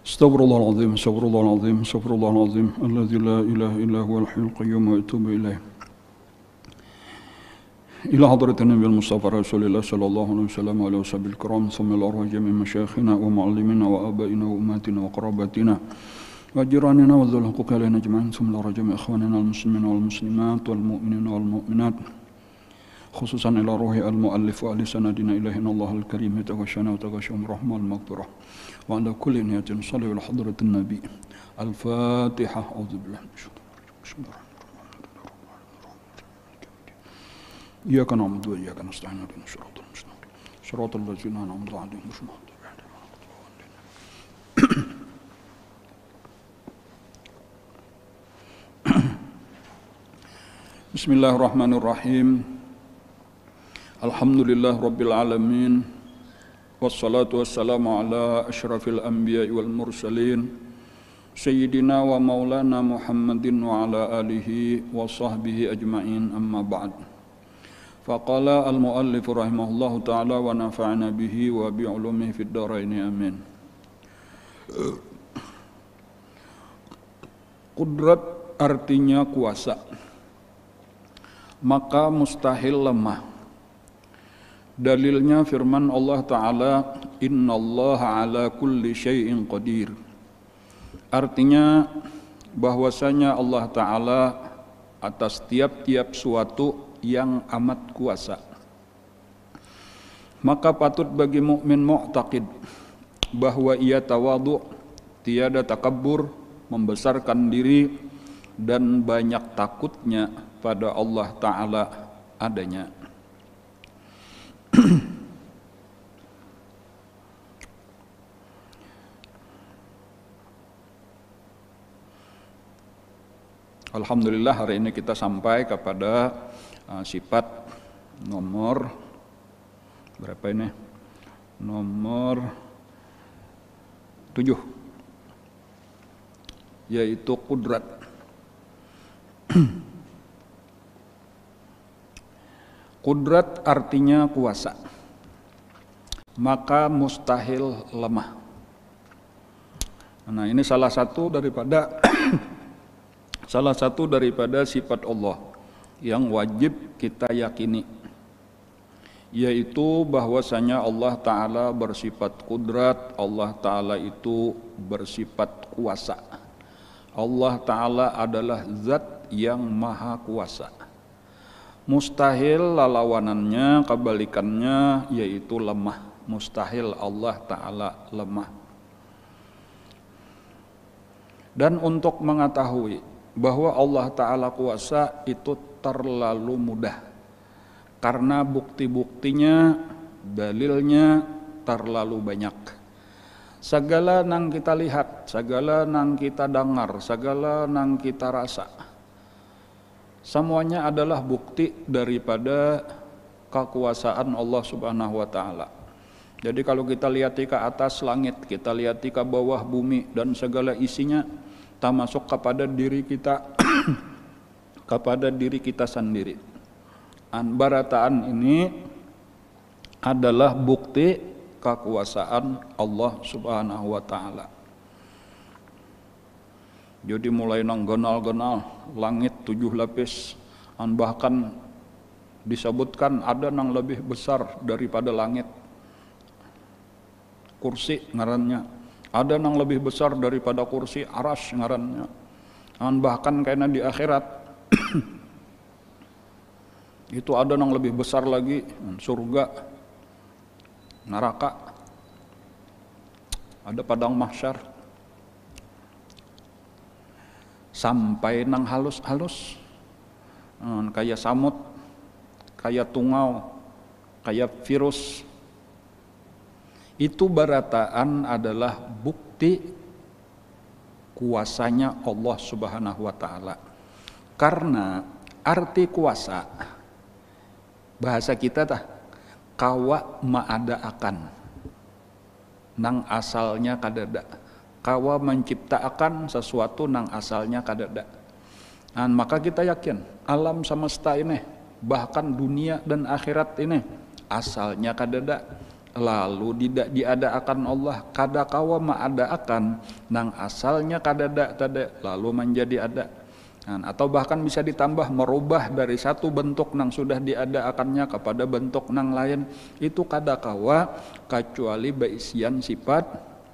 Astaghfirullahaladzim, astaghfirullahaladzim, astaghfirullahaladzim, alladzi la ilaha illa huwal hayyul qayyum wa atubu ilaih. Ila hadratin Nabi Mustafa Rasulullah sallallahu alaihi wasallam wa washabil kiram, thumma ila arwah jami' masyayikhina wa muallimina wa abaina wa ummatina wa qarabatina wa jiranina wa dhul huquq alaina ajma'in, thumma ila jami' ikhwanina al-muslimina wal muslimat wal mu'minina wal mu'minat, khususan ila ruhi al-muallif wa ahli sanadina ilahina Allah al-karim yataghashana wa taghashum rahmah al-maghfirah wa ala kulli niyatin salli ala hadratin nabi. Al-Fatihah. A'udzubillahi minasyaitonir rajim. Iyyaka na'budu wa iyyaka nasta'in ihdinas siratal mustaqim siratal ladzina an'amta 'alaihim ghairil maghdubi 'alaihim waladdallin. Bismillahirrahmanirrahim. Alhamdulillah rabbil alamin. Wassalatu wassalamu ala asyrafil anbiya'i wal mursalin sayyidina wa maulana Muhammadin wa ala alihi wa sahbihi ajma'in, amma ba'd. Faqala al-muallif rahimahullahu ta'ala wa nafa'ana bihi wa bi'ulumihi fid dharaini amin. Qudrat artinya kuasa, maka mustahil lemah. Dalilnya firman Allah Ta'ala, innallaha ala kulli syai'in qadir. Artinya bahwasanya Allah Ta'ala atas tiap-tiap suatu yang amat kuasa. Maka patut bagi mukmin mu'taqid bahwa ia tawadhu, tiada takabbur, membesarkan diri, dan banyak takutnya pada Allah Ta'ala adanya. Alhamdulillah, hari ini kita sampai kepada sifat nomor berapa ini? Nomor 7, yaitu qudrat. Qudrat artinya kuasa, maka mustahil lemah. Nah, ini salah satu daripada sifat Allah yang wajib kita yakini, yaitu bahwasanya Allah Ta'ala bersifat qudrat, Allah Ta'ala itu bersifat kuasa. Allah Ta'ala adalah zat yang maha kuasa. Mustahil lawanannya, kebalikannya, yaitu lemah. Mustahil Allah Ta'ala lemah. Dan untuk mengetahui bahwa Allah Ta'ala kuasa itu terlalu mudah, karena bukti-buktinya, dalilnya terlalu banyak. Segala nang kita lihat, segala nang kita dengar, segala nang kita rasa, semuanya adalah bukti daripada kekuasaan Allah Subhanahu wa Ta'ala. Jadi kalau kita lihat ke atas langit, kita lihat ke bawah bumi dan segala isinya, termasuk kepada diri kita, kepada diri kita sendiri. Barataan ini adalah bukti kekuasaan Allah Subhanahu wa Ta'ala. Jadi mulai nang genal-genal langit 7 lapis, bahkan disebutkan ada nang lebih besar daripada langit, kursi ngarannya. Ada nang lebih besar daripada kursi, arasy ngarannya. Bahkan kayaknya di akhirat itu ada nang lebih besar lagi, surga, neraka, ada padang mahsyar, sampai nang halus-halus, kayak samut, kayak tungau, kayak virus. Itu barataan adalah bukti kuasanya Allah Subhanahu wa Ta'ala. Karena arti kuasa, bahasa kita kawa ma'ada akan, nang asalnya kadada. Kawa menciptakan sesuatu nang asalnya kadada. Dan maka kita yakin alam semesta ini, bahkan dunia dan akhirat ini, asalnya kadada. lalu tidak diada-akan Allah kada kawa maada-akan nang asalnya kadada tade lalu menjadi ada. Atau bahkan bisa ditambah merubah dari satu bentuk nang sudah diada-akannya kepada bentuk nang lain, itu kada kawa kecuali baisian sifat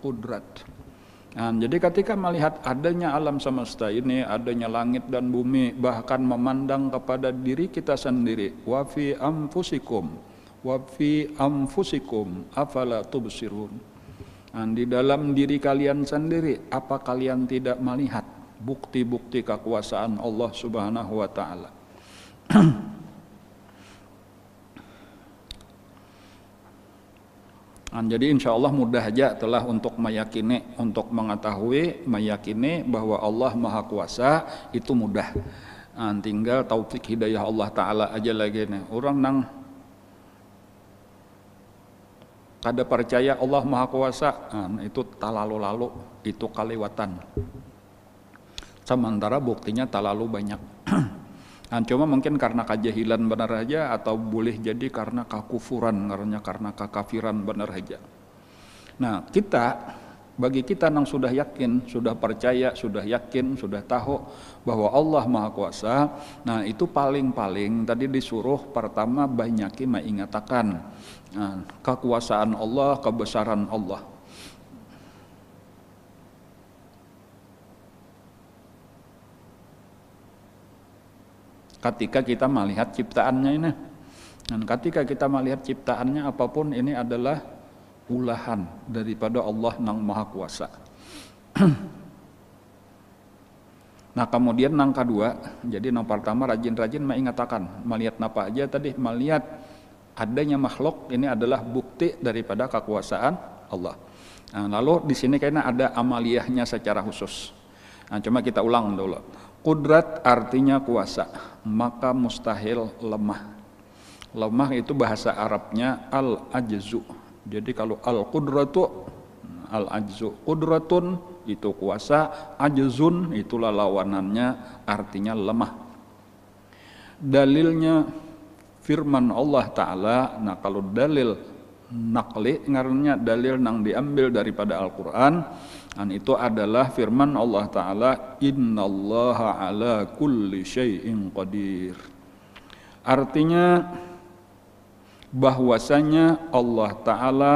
kudrat. Jadi ketika melihat adanya alam semesta ini, adanya langit dan bumi, bahkan memandang kepada diri kita sendiri, wa fi anfusikum afala tubsirun. Di dalam diri kalian sendiri, apa kalian tidak melihat bukti-bukti kekuasaan Allah Subhanahu wa taala? Jadi insya Allah mudah aja telah untuk meyakini, untuk mengetahui, meyakini bahwa Allah Maha Kuasa itu mudah. Tinggal taufik hidayah Allah Ta'ala aja lagi nih. Orang nang kada percaya Allah Maha Kuasa, itu talalu-lalu, itu kaliwatan. Sementara buktinya talalu banyak. Cuma mungkin karena kejahilan benar aja, atau boleh jadi karena kekufuran, karena kekafiran benar aja. Nah, bagi kita yang sudah yakin, sudah percaya, sudah yakin, sudah tahu bahwa Allah Maha Kuasa, nah itu paling-paling tadi disuruh pertama banyaki mengingatakan kekuasaan Allah, kebesaran Allah. Ketika kita melihat ciptaannya ini, dan ketika kita melihat ciptaannya apapun ini adalah ulahan daripada Allah yang Maha Kuasa. Nah kemudian yang kedua, jadi yang pertama rajin-rajin mengatakan, melihat apa aja tadi, melihat adanya makhluk ini adalah bukti daripada kekuasaan Allah. Nah, lalu di sini kayaknya ada amaliyahnya secara khusus. Nah, cuma kita ulang dulu. Kudrat artinya kuasa, maka mustahil lemah. Lemah itu bahasa Arabnya al-ajzu. Jadi kalau al-qudratu, al-ajzu. Qudratun itu kuasa, ajzun itulah lawanannya, artinya lemah. Dalilnya firman Allah Ta'ala. Nah kalau dalil nakli, ngarannya dalil yang diambil daripada Al-Quran, dan itu adalah firman Allah Ta'ala, innallaha ala kulli syai'in qadir. Artinya bahwasanya Allah Ta'ala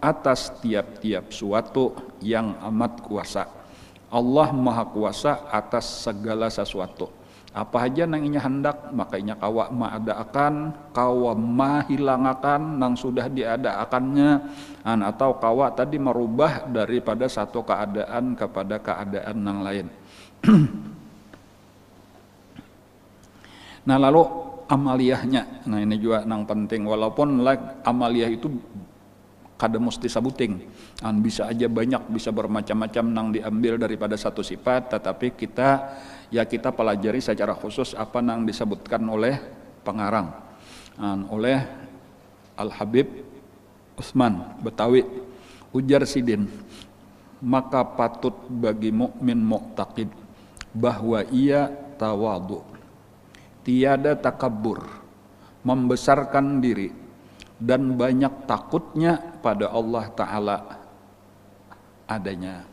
atas tiap-tiap suatu yang amat kuasa. Allah Maha Kuasa atas segala sesuatu. Apa aja nang inya hendak, makanya kawa maadaakan, kawa mahilangakan nang sudah diadaakannya, atau kawa tadi merubah daripada satu keadaan kepada keadaan yang lain. Nah lalu amaliyahnya, nah ini juga nang penting, walaupun amaliyah itu kada mesti sabuting, bisa aja banyak, bisa bermacam-macam nang diambil daripada satu sifat, tetapi kita pelajari secara khusus apa yang disebutkan oleh pengarang, oleh Al-Habib Utsman Betawi. Ujar Sidin, maka patut bagi mukmin mu'taqid bahwa ia tawadhu, tiada takabur, membesarkan diri, dan banyak takutnya pada Allah Ta'ala adanya.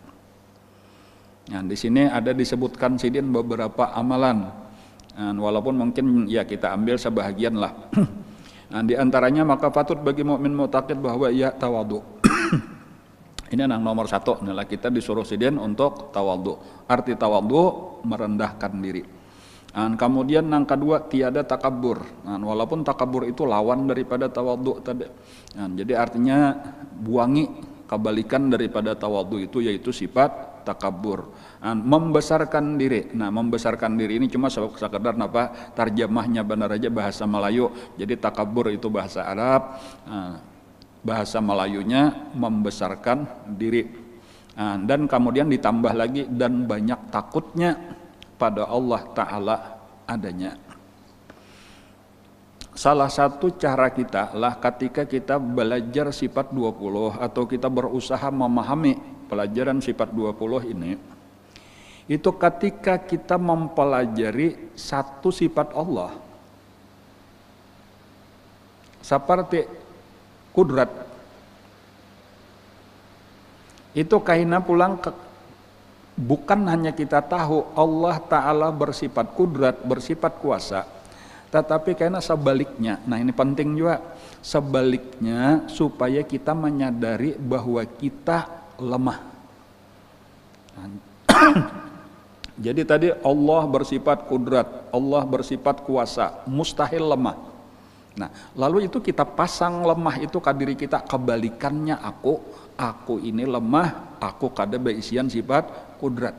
Nah, di sini ada disebutkan Sidin beberapa amalan, walaupun mungkin ya kita ambil sebahagian lah. Nah, di antaranya maka patut bagi mukmin mu'taqid bahwa ia tawadhu. Ini yang nomor satu, adalah kita disuruh Sidin untuk tawadhu. Arti tawadhu merendahkan diri. Kemudian yang kedua tiada takabur. Walaupun takabur itu lawan daripada tawadhu tadi. Jadi artinya buangi kebalikan daripada tawadhu itu, yaitu sifat takabur. Membesarkan diri. Nah, membesarkan diri ini cuma sekedar apa? Tarjamahnya benar aja bahasa Melayu. Jadi takabur itu bahasa Arab. Bahasa Melayunya membesarkan diri. Dan kemudian ditambah lagi dan banyak takutnya pada Allah Ta'ala adanya. Salah satu cara kita lah ketika kita belajar sifat 20 atau kita berusaha memahami pelajaran sifat 20 ini, itu ketika kita mempelajari satu sifat Allah seperti kudrat, Itu kaina pulang bukan hanya kita tahu Allah Ta'ala bersifat kudrat, bersifat kuasa, tetapi karena sebaliknya. Nah ini penting juga, sebaliknya supaya kita menyadari bahwa kita lemah. Jadi tadi Allah bersifat kudrat, Allah bersifat kuasa, mustahil lemah. Nah lalu itu kita pasang lemah itu ke diri kita, kebalikannya aku ini lemah, aku kada beisian sifat kudrat.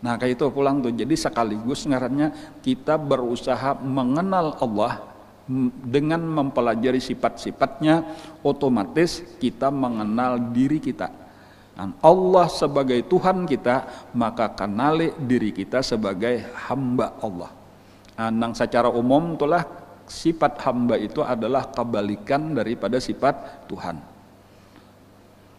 Nah kayak itu pulang tuh. Jadi sekaligus ngarannya kita berusaha mengenal Allah dengan mempelajari sifat-sifatnya, otomatis kita mengenal diri kita. Dan Allah sebagai Tuhan kita, maka kenali diri kita sebagai hamba Allah. Nang secara umum itulah sifat hamba itu adalah kebalikan daripada sifat Tuhan.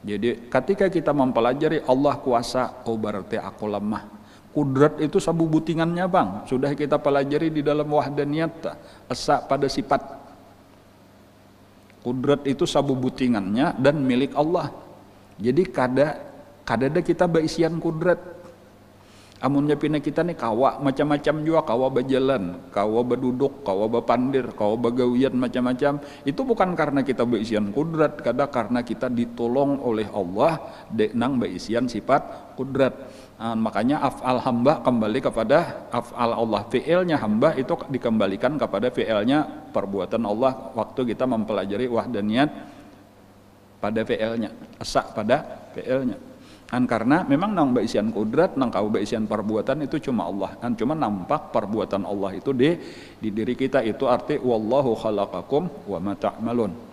Jadi ketika kita mempelajari Allah kuasa, oh berarti aku lemah. Kudrat itu sabubutingannya bang, sudah kita pelajari di dalam wahdaniyat, esa pada sifat. Kudrat itu sabubutingannya dan milik Allah. Jadi kadada kita beisian kudrat. Amunnya pina kita nih kawa macam-macam juga, kawa berjalan, kawa berduduk, kawa berpandir, kawa bagawian macam-macam. Itu bukan karena kita beisian kudrat, karena kita ditolong oleh Allah nang beisian sifat kudrat. Makanya af'al hamba kembali kepada af'al Allah. Fi'ilnya hamba itu dikembalikan kepada fi'ilnya perbuatan Allah waktu kita mempelajari wahdaniyat pada fi'ilnya, asa pada fi'ilnya. Karena memang nang beisian kudrat, nang kau beisian perbuatan itu cuma Allah. Cuma nampak perbuatan Allah itu di diri kita, itu arti wallahu khalaqakum wa ma ta'malun.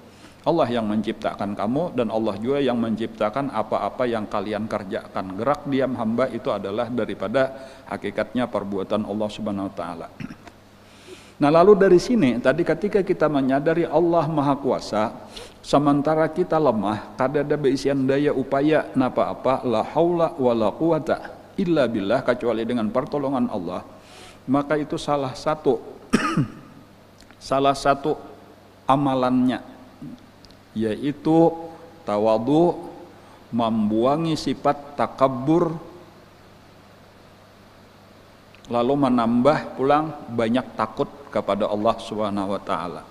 Allah yang menciptakan kamu dan Allah juga yang menciptakan apa-apa yang kalian kerjakan. Gerak diam hamba itu adalah daripada hakikatnya perbuatan Allah Subhanahu wa taala. Nah, lalu dari sini tadi ketika kita menyadari Allah Maha Kuasa, sementara kita lemah, kada ada beisian daya upaya napa apa, la haula wala quwata illa billah, kecuali dengan pertolongan Allah. Maka itu salah satu amalannya, yaitu tawadu, membuangi sifat takabbur, lalu menambah pulang banyak takut kepada Allah Subhanahu wa taala.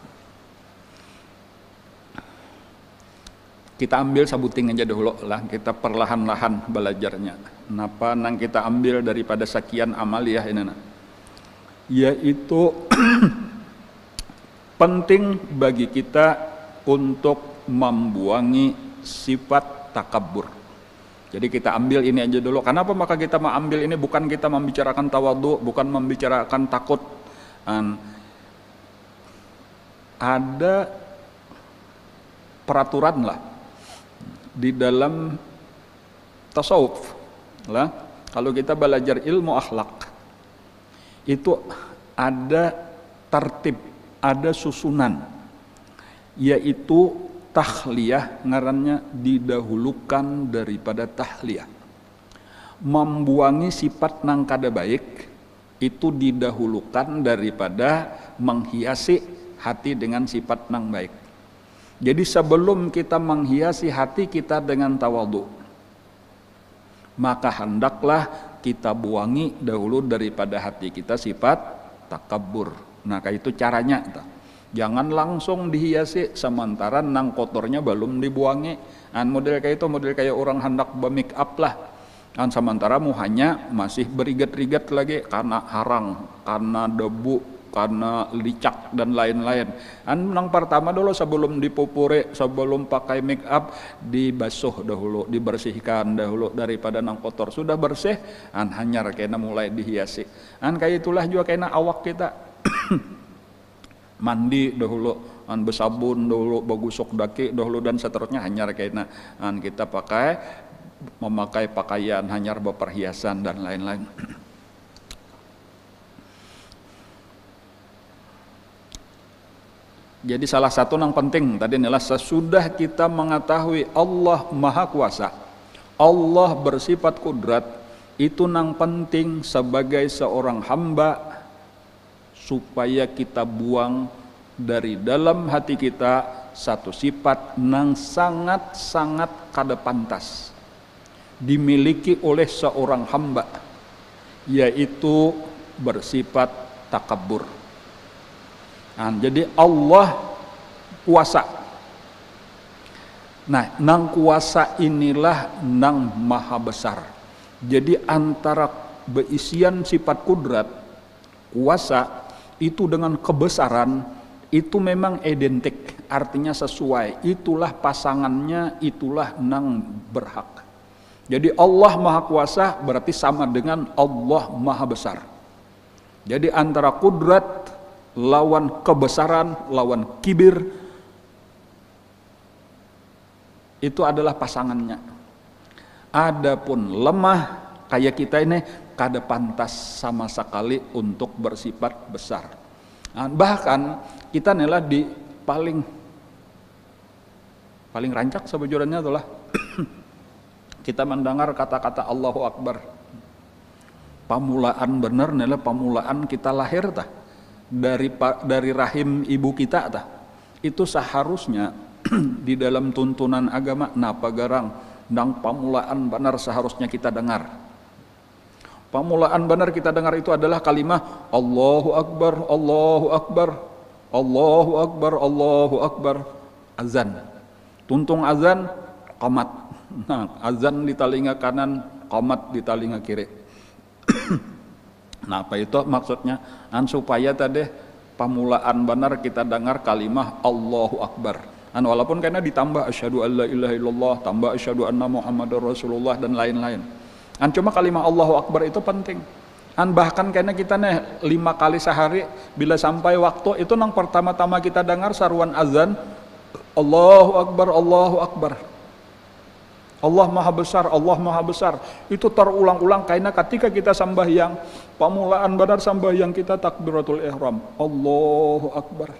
Kita ambil sabuting aja dulu lah, kita perlahan-lahan belajarnya. Napa nang kita ambil daripada sekian amaliyah ini, yaitu penting bagi kita untuk membuangi sifat takabbur. Jadi kita ambil ini aja dulu. Kenapa maka kita mau ambil ini? Bukan kita membicarakan tawadhu, bukan membicarakan takut. Ada peraturan lah di dalam tasawuf lah. Kalau kita belajar ilmu akhlak, itu ada tertib, ada susunan, yaitu tahliyah, ngarannya didahulukan daripada tahliyah. Membuangi sifat nang kada baik itu didahulukan daripada menghiasi hati dengan sifat nang baik. Jadi sebelum kita menghiasi hati kita dengan tawadhu, maka hendaklah kita buangi dahulu daripada hati kita sifat takabbur. Nah, itu caranya. Jangan langsung dihiasi sementara nang kotornya belum dibuangi. Model kayak itu, model kayak orang hendak be-make up lah. Sementara muhanya masih berigat-rigat lagi karena harang, karena debu, karena licak dan lain-lain. Nang pertama dulu sebelum dipupuri, sebelum pakai make up, dibasuh dahulu, dibersihkan dahulu daripada nang kotor. Sudah bersih, hanyar kena mulai dihiasi. Kayak itulah juga kena awak kita. Mandi dahulu, bersabun dahulu, bagusok daki dahulu dan seterusnya, hanyar kena kita memakai pakaian, hanyar berperhiasan dan lain-lain. Jadi salah satu yang penting tadi adalah sesudah kita mengetahui Allah Maha Kuasa, Allah bersifat kudrat, itu yang penting sebagai seorang hamba supaya kita buang dari dalam hati kita satu sifat yang sangat-sangat kada pantas. dimiliki oleh seorang hamba, yaitu bersifat takabur. Nah, jadi Allah kuasa. Nah, nang kuasa inilah nang maha besar. Jadi antara beisian sifat kudrat, kuasa itu dengan kebesaran itu memang identik, artinya sesuai. Itulah pasangannya, itulah nang berhak. Jadi Allah maha kuasa berarti sama dengan Allah maha besar. Jadi antara kudrat lawan kebesaran, lawan kibir, itu adalah pasangannya. Adapun lemah kayak kita ini kada pantas sama sekali untuk bersifat besar. Nah, bahkan kita inilah di paling rancak sebujurnya itulah kita mendengar kata-kata Allahu Akbar. Pamulaan bener inilah pamulaan kita lahir tah dari rahim ibu kita tah. Itu seharusnya di dalam tuntunan agama napa garang nang pamulaan benar seharusnya kita dengar. Pamulaan benar kita dengar itu adalah kalimat Allahu Akbar, Allahu Akbar, Allahu Akbar, Allahu Akbar. Azan. Tuntung azan, qamat. Nah, azan di telinga kanan, qamat di telinga kiri. Nah, apa itu maksudnya? Supaya tadi pamulaan benar kita dengar kalimat Allahu Akbar. Walaupun karena ditambah asyhadu alla ilaha illallah, tambah asyhadu anna muhammadar rasulullah dan lain-lain. Cuma kalimat Allahu Akbar itu penting. Bahkan karena kita 5 kali sehari bila sampai waktu itu nang pertama-tama kita dengar saruan azan Allahu Akbar, Allahu Akbar. Allah maha besar, Allah maha besar. Itu terulang-ulang karena ketika kita sambahyang, pamulaan benar sambahyang kita takbiratul ihram. Allahu Akbar.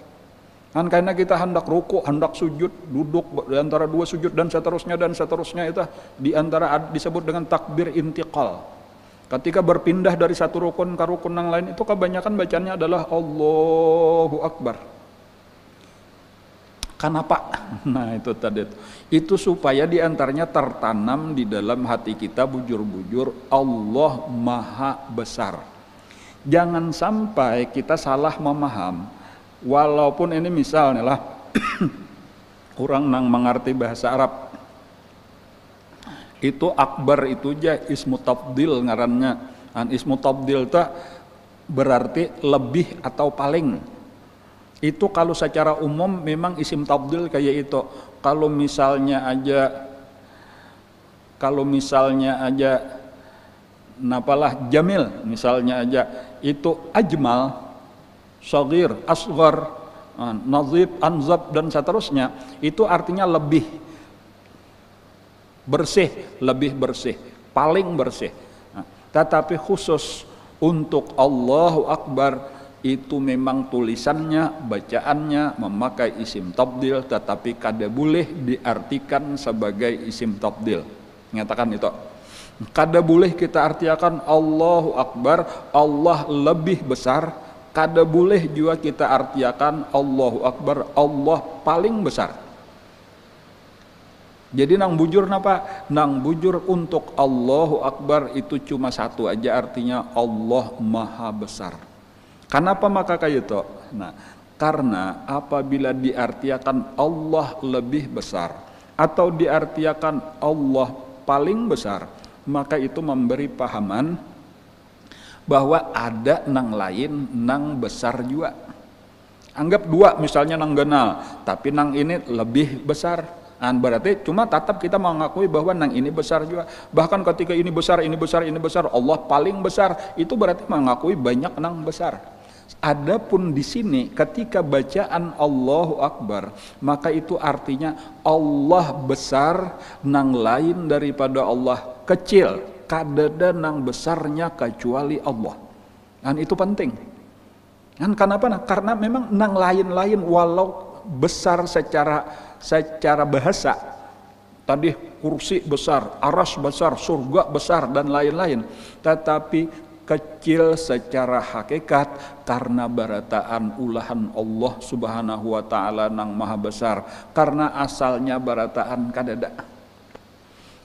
Karena kita hendak ruku, hendak sujud, duduk di antara dua sujud dan seterusnya itu di antara disebut dengan takbir intiqal. Ketika berpindah dari satu rukun ke rukun yang lain itu kebanyakan bacanya adalah Allahu Akbar. Kenapa? Nah, itu tadi itu supaya di antaranya tertanam di dalam hati kita bujur-bujur Allah Maha Besar. Jangan sampai kita salah memaham. Walaupun ini misalnya lah kurang nang mengerti bahasa Arab, itu akbar itu aja ismu tabdil ngarannya. Ismu tabdil itu berarti lebih atau paling. Itu kalau secara umum memang isim tabdil kayak itu. Kalau misalnya aja napalah jamil misalnya aja itu ajmal, shagir, asghar, nazib, anzab dan seterusnya, itu artinya lebih bersih, paling bersih. Tetapi khusus untuk Allahu Akbar itu memang tulisannya, bacaannya memakai isim tabdil, tetapi kada boleh diartikan sebagai isim tabdil. Nyatakan itu. Kada boleh kita artikan Allahu Akbar, Allah lebih besar. Kada boleh juga kita artikan Allahu Akbar, Allah paling besar. Jadi nang bujur napa? Nang bujur untuk Allahu Akbar itu cuma satu aja artinya Allah Maha Besar. Kenapa maka kayak itu? Nah, karena apabila diartikan Allah lebih besar atau diartikan Allah paling besar, maka itu memberi pahaman bahwa ada nang lain nang besar juga. Anggap dua misalnya nang genal, tapi nang ini lebih besar. Berarti cuma tetap kita mengakui bahwa nang ini besar juga. Bahkan ketika ini besar, Allah paling besar, itu berarti mengakui banyak nang besar. Adapun di sini ketika bacaan Allahu Akbar, maka itu artinya Allah besar, nang lain daripada Allah kecil. Kadada nang besarnya kecuali Allah. Itu penting. Kenapa? Karena memang nang lain-lain walau besar secara bahasa, tadi kursi besar, aras besar, surga besar dan lain-lain, tetapi kecil secara hakikat karena barataan ulahan Allah Subhanahu wa taala nang maha besar, karena asalnya barataan kadada.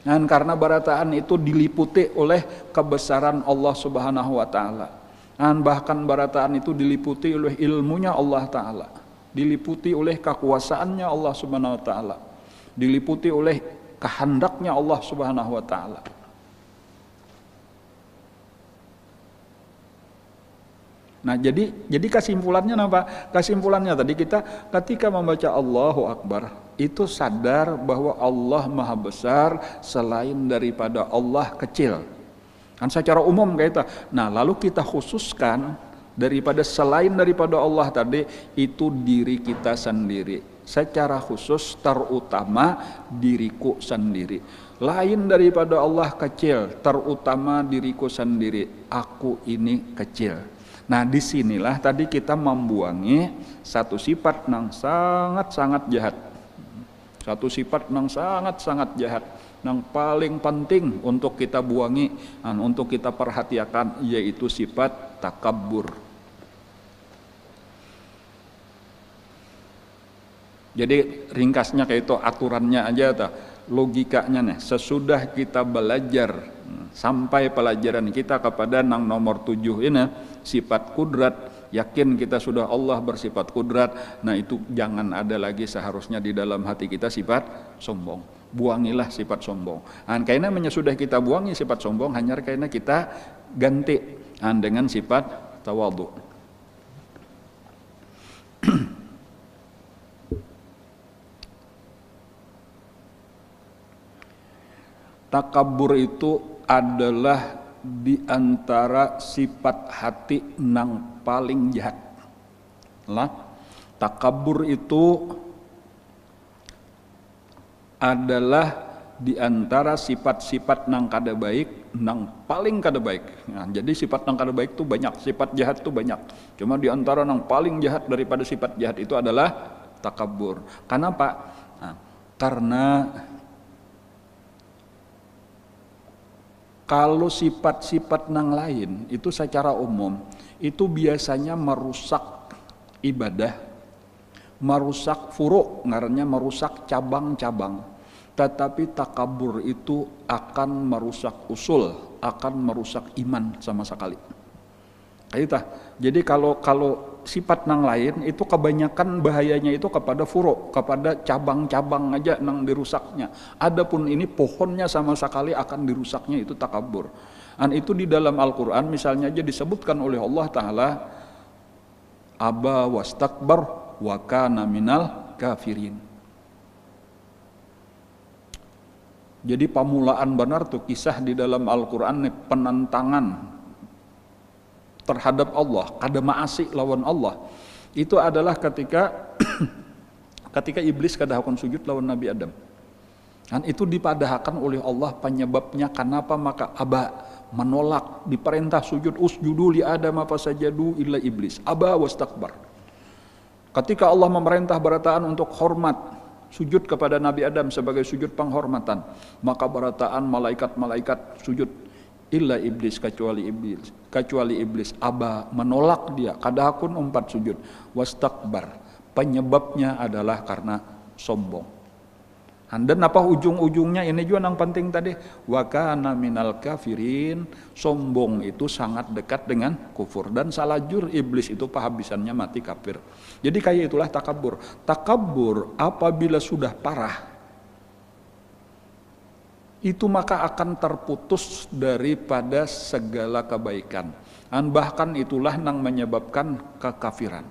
Dan karena barataan itu diliputi oleh kebesaran Allah Subhanahu wa taala. Dan bahkan barataan itu diliputi oleh ilmunya Allah taala, diliputi oleh kekuasaannya Allah Subhanahu wa taala, diliputi oleh kehendaknya Allah Subhanahu wa taala. Nah, jadi kesimpulannya apa? Kesimpulannya tadi kita ketika membaca Allahu Akbar itu sadar bahwa Allah Maha Besar, selain daripada Allah kecil. Kan secara umum kita. Nah, lalu kita khususkan daripada selain daripada Allah tadi itu diri kita sendiri. Secara khusus terutama diriku sendiri. Lain daripada Allah kecil, terutama diriku sendiri. Aku ini kecil. Nah, disinilah tadi kita membuangi satu sifat yang sangat-sangat jahat. Satu sifat yang sangat-sangat jahat, yang paling penting untuk kita buangi dan untuk kita perhatikan, yaitu sifat takabbur. Jadi ringkasnya kayak itu, aturannya aja, logikanya nih. Sesudah kita belajar sampai pelajaran kita kepada yang nomor 7 ini, sifat kudrat, yakin kita sudah Allah bersifat kudrat. Nah, itu jangan ada lagi seharusnya di dalam hati kita sifat sombong. Buangilah sifat sombong. Dan karena sudah kita buangi sifat sombong, hanya karena kita ganti dengan sifat tawadhu. Takabur itu adalah di antara sifat hati yang paling jahat. Lah, takabur itu adalah di antara sifat-sifat yang kada baik, yang paling kada baik. Nah, jadi sifat yang kada baik itu banyak, sifat jahat itu banyak. Cuma di antara yang paling jahat daripada sifat jahat itu adalah takabur. Kenapa? Nah, karena kalau sifat-sifat yang lain itu secara umum itu biasanya merusak ibadah, merusak furu', ngarannya merusak cabang-cabang. Tetapi takabur itu akan merusak usul, akan merusak iman sama sekali. Jadi kalau sifat yang lain itu kebanyakan bahayanya itu kepada furu', kepada cabang-cabang aja yang dirusaknya. Adapun ini pohonnya sama sekali akan dirusaknya itu takabur. Dan itu di dalam Al-Quran misalnya aja disebutkan oleh Allah Ta'ala, aba wastakbar wa kana minal kafirin. Jadi pamulaan benar tuh kisah di dalam Al-Quran nih, penentangan terhadap Allah, kada ma'asi lawan Allah. Itu adalah ketika iblis kada hakon sujud lawan Nabi Adam. Dan itu dipadahkan oleh Allah penyebabnya kenapa, maka aba, menolak, diperintah sujud, usjudu li Adam apa sajadu illa iblis, aba wastakbar. Ketika Allah memerintah barataan untuk hormat, sujud kepada Nabi Adam sebagai sujud penghormatan, maka barataan malaikat-malaikat sujud, illa iblis, kecuali iblis aba, menolak dia, kadahakun 4 sujud, wastakbar, penyebabnya adalah karena sombong. Dan apa ujung-ujungnya ini juga yang penting tadi, wa kana minal kafirin, sombong itu sangat dekat dengan kufur, dan salajur iblis itu penghabisannya mati kafir. Jadi kayak itulah takabur. Takabur apabila sudah parah, itu maka akan terputus daripada segala kebaikan. Dan bahkan itulah yang menyebabkan kekafiran.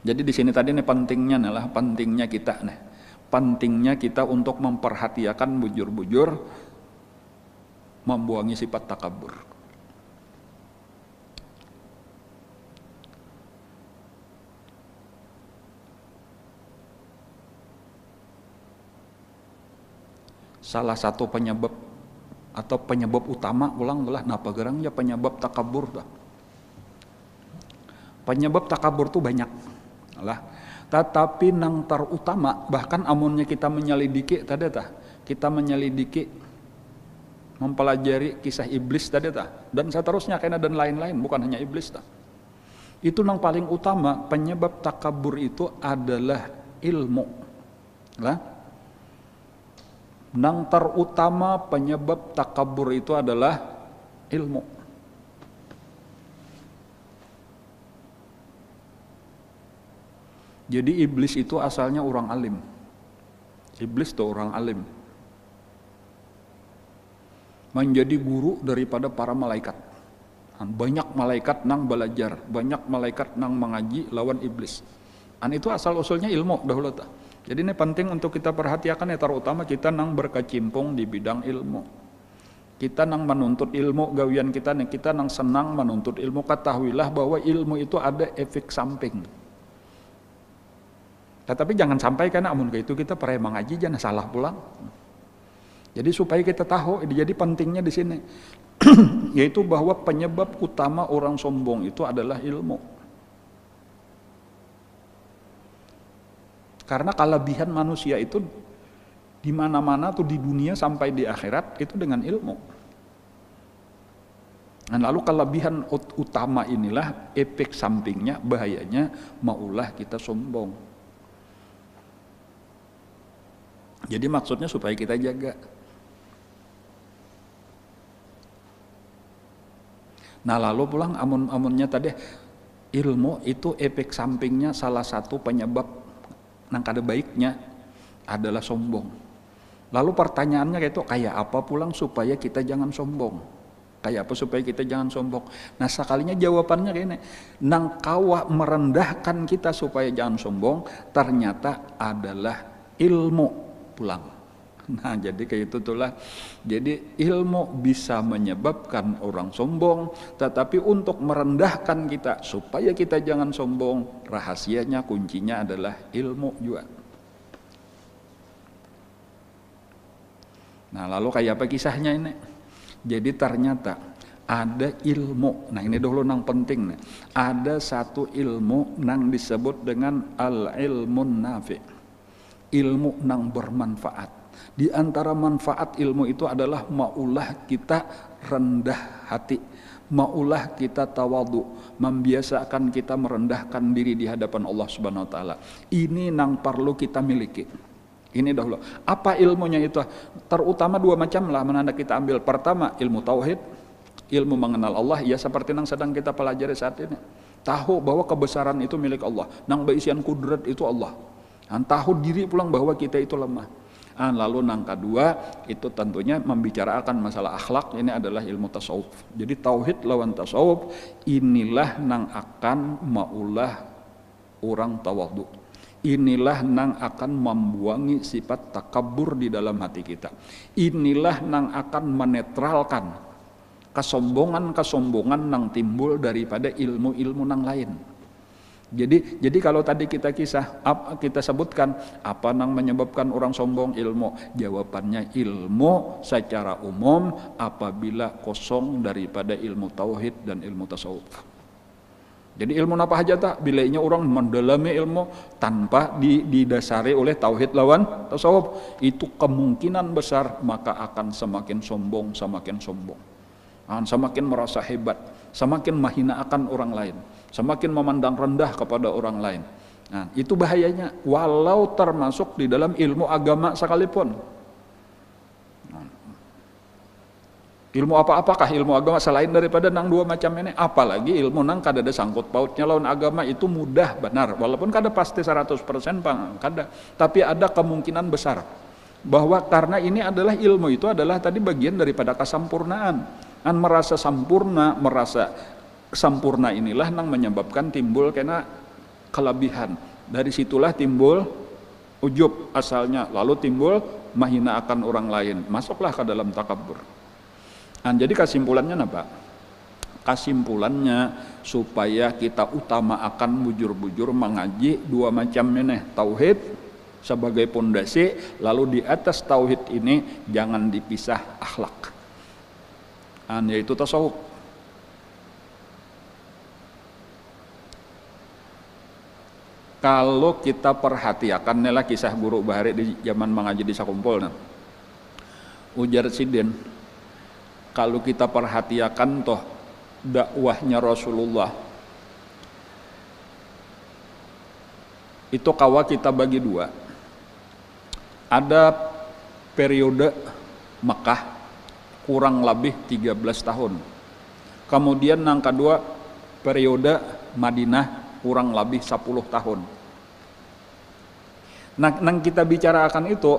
Jadi di sini tadi nih pentingnya kita untuk memperhatikan bujur-bujur membuangi sifat takabur. Salah satu penyebab atau penyebab utama adalah napa gerangnya penyebab takabur dah. Penyebab takabur tuh banyak lah. Tetapi nang terutama, bahkan amunnya kita menyelidiki tadi kita menyelidiki mempelajari kisah iblis tadi dan seterusnya karena dan lain-lain, bukan hanya iblis itu nang paling utama penyebab takabur itu adalah ilmu lah. Nang terutama penyebab takabur itu adalah ilmu. Jadi iblis itu asalnya orang alim. Iblis itu orang alim. Menjadi guru daripada para malaikat. Banyak malaikat nang belajar, banyak malaikat nang mengaji lawan iblis. Itu asal usulnya ilmu dahulu ta. Jadi ini penting untuk kita perhatikan ya, terutama kita nang berkecimpung di bidang ilmu. Kita nang menuntut ilmu gawian kita nih, kita nang senang menuntut ilmu, ketahuilah bahwa ilmu itu ada efek samping. Tetapi jangan sampai karena amun kayak itu kita pernah mengaji jangan salah pulang. Jadi supaya kita tahu, jadi pentingnya di sini yaitu bahwa penyebab utama orang sombong itu adalah ilmu. Karena kelebihan manusia itu di mana-mana tuh di dunia sampai di akhirat itu dengan ilmu. Dan lalu kelebihan utama inilah efek sampingnya, bahayanya maulah kita sombong. Jadi maksudnya supaya kita jaga. Nah lalu pulang amunnya tadi ilmu itu efek sampingnya salah satu penyebab nang kada baiknya adalah sombong. Lalu pertanyaannya kayak apa pulang supaya kita jangan sombong? Kayak apa supaya kita jangan sombong? Nah sekalinya jawabannya kayak ini. Nang kawa merendahkan kita supaya jangan sombong, ternyata adalah ilmu pulang. Nah jadi kayak itu itulah. Jadi ilmu bisa menyebabkan orang sombong, tetapi untuk merendahkan kita supaya kita jangan sombong, rahasianya kuncinya adalah ilmu juga. Nah lalu kayak apa kisahnya ini? Jadi ternyata ada ilmu. Nah ini dulu nang penting nih. Ada satu ilmu nang disebut dengan al-ilmun nafi'. Ilmu nang bermanfaat. Di antara manfaat ilmu itu adalah maulah kita rendah hati, maulah kita tawadhu, membiasakan kita merendahkan diri di hadapan Allah Subhanahu wa taala. Ini nang perlu kita miliki. Ini dahulu. Apa ilmunya itu? Terutama dua macam lah menanda kita ambil. Pertama, ilmu tauhid, ilmu mengenal Allah, ya seperti yang sedang kita pelajari saat ini. Tahu bahwa kebesaran itu milik Allah, nang beisian kudrat itu Allah. Dan tahu diri pulang bahwa kita itu lemah. Lalu nang kedua itu tentunya membicarakan masalah akhlak, ini adalah ilmu tasawuf. Jadi tauhid lawan tasawuf inilah nang akan maulah orang tawadhu. Inilah nang akan membuangi sifat takabur di dalam hati kita. Inilah nang akan menetralkan kesombongan nang timbul daripada ilmu-ilmu nang lain. Jadi kalau tadi kita kita sebutkan apa nang menyebabkan orang sombong, ilmu. Jawabannya ilmu secara umum apabila kosong daripada ilmu tauhid dan ilmu tasawuf. Jadi ilmu apa aja tak? Bilainya orang mendalami ilmu tanpa didasari oleh tauhid lawan tasawuf, itu kemungkinan besar maka akan semakin sombong, semakin merasa hebat, semakin menghinakan orang lain, semakin memandang rendah kepada orang lain. Nah, itu bahayanya walau termasuk di dalam ilmu agama sekalipun. Ilmu apa-apakah ilmu agama selain daripada nang dua macam ini? Apalagi ilmu nang kada ada sangkut pautnya lawan agama itu mudah benar. Walaupun kada pasti 100% kada. Tapi ada kemungkinan besar bahwa karena ini adalah ilmu itu adalah tadi bagian daripada kesempurnaan. Merasa sempurna inilah nang menyebabkan timbul kena kelebihan. Dari situlah timbul ujub asalnya, lalu timbul menghina akan orang lain. Masuklah ke dalam takabur. Jadi kesimpulannya apa? Kesimpulannya supaya kita utama akan bujur-bujur mengaji dua macam ini, tauhid sebagai pondasi, lalu di atas tauhid ini jangan dipisah akhlak, yaitu tasawuf. Kalau kita perhatikan inilah kisah guru Bahari di zaman mengaji di Sakumpul, ujar Sidin, kalau kita perhatikan toh dakwahnya Rasulullah itu kawa kita bagi dua. Ada periode Mekah kurang lebih 13 tahun. Kemudian yang kedua periode Madinah kurang lebih 10 tahun. Nah, nang kita bicarakan itu